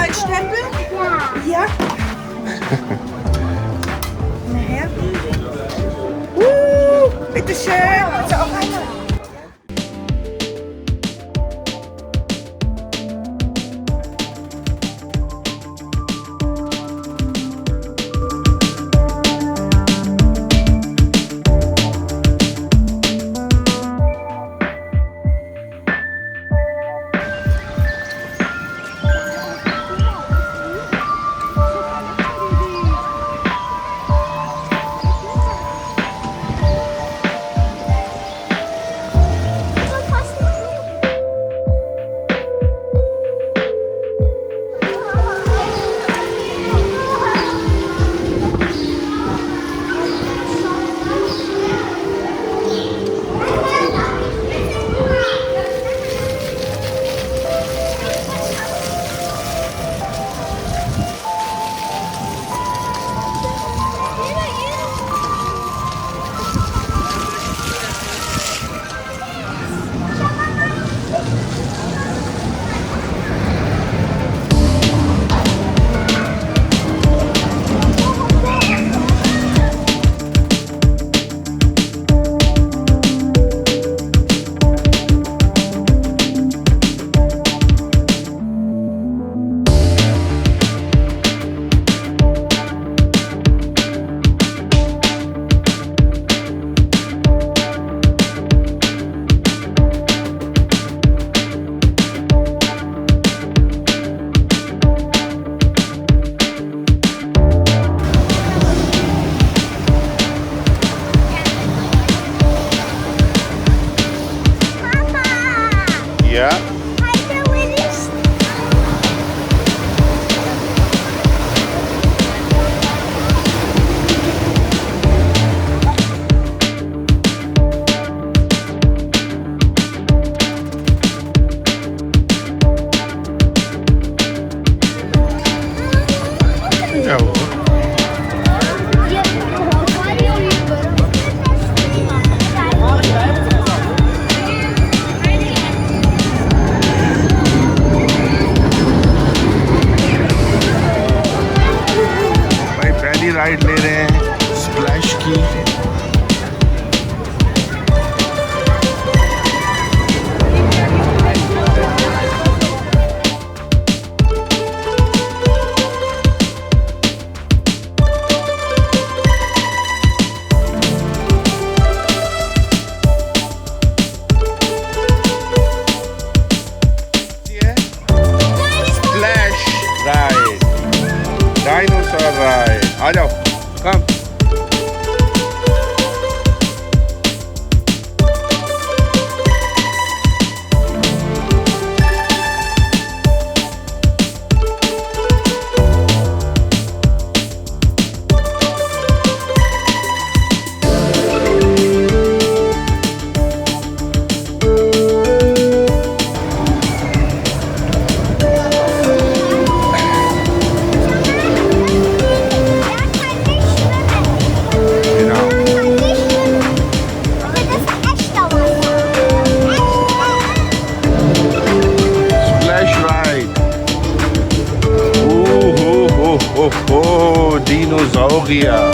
ein Stempel? Ja. Na her. Bitteschön. Willst du auch einer? Ja. Ja. भाई पहली ride ले रहे हैं स्प्लैश की। Dinosaur ride. आ जाओ, come. Oh, Dinosaurier.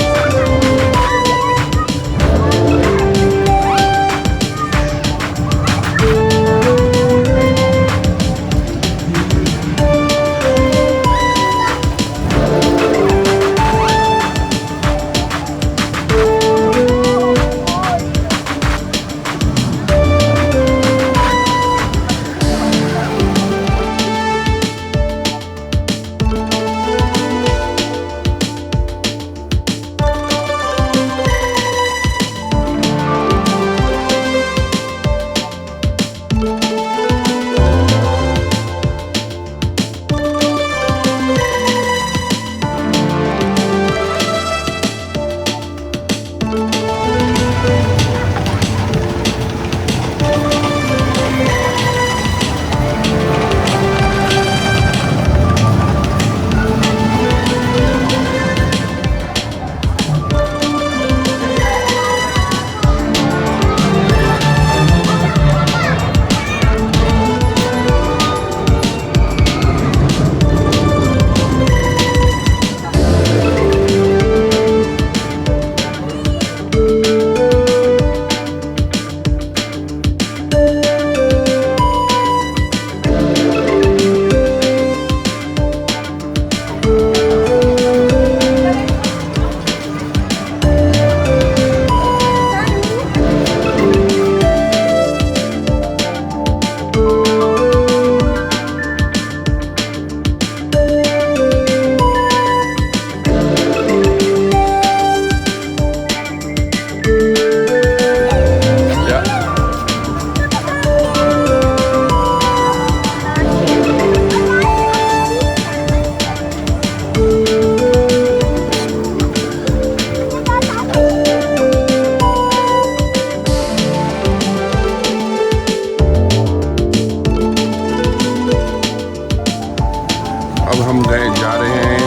हम जा रहे हैं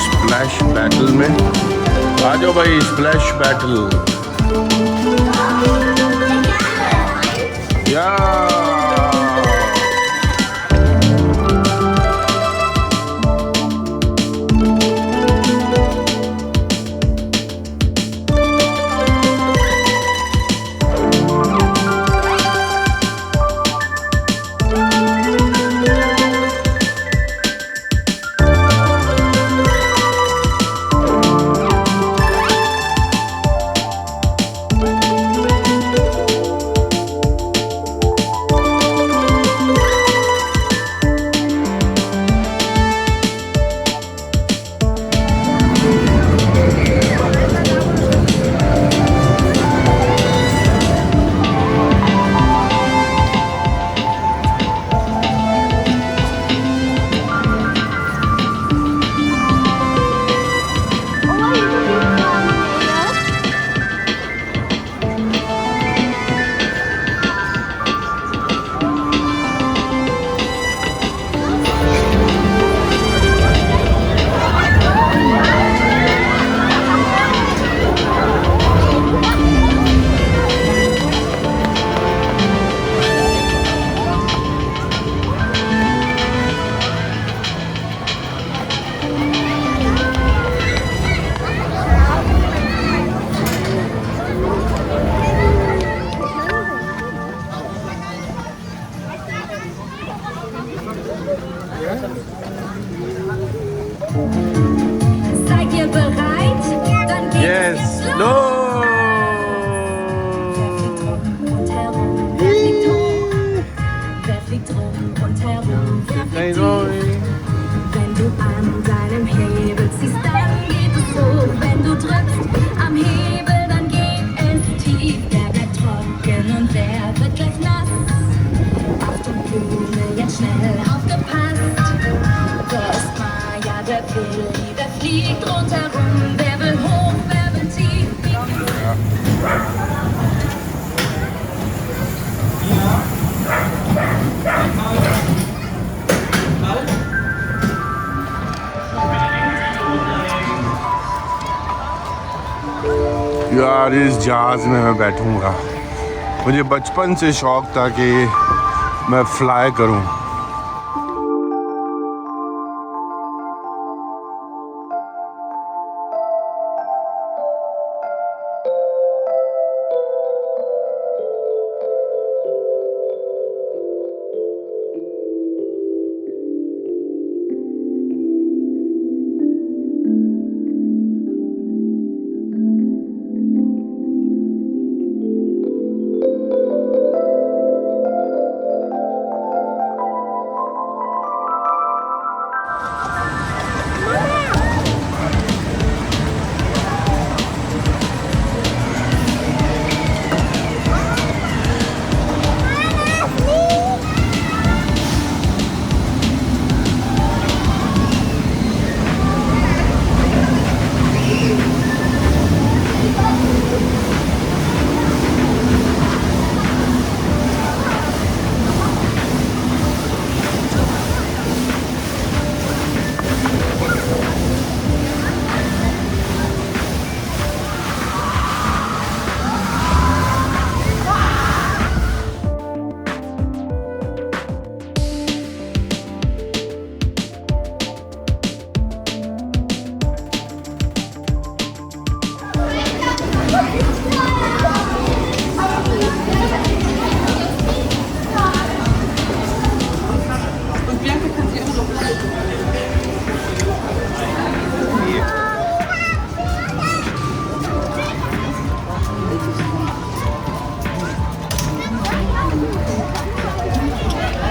स्प्लैश बैटल में। आ जाओ भाई स्प्लैश बैटल। या Seid ihr bereit? Dann geht Yes. es jetzt No. los. Wer fliegt rum und herum? Wer fliegt hoch? Wer fliegt rum und herum? Wer fliegt tief? Wenn du an deinem Hebel ziehst, dann geht es hoch. Wenn du drückst am Hebel, dann geht es tief. Wer bleibt trocken und wer wird gleich nass? Achtung, Blume, jetzt schnell aufgepasst. Wer ist Maja, der Willi, wer fliegt rundherum? Wer will hoch, wer will tief? यार इस जहाज़ में मैं बैठूंगा। मुझे बचपन से शौक था कि मैं फ्लाई करूं।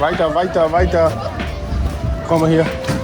Weiter, weiter, weiter. Komm mal hier.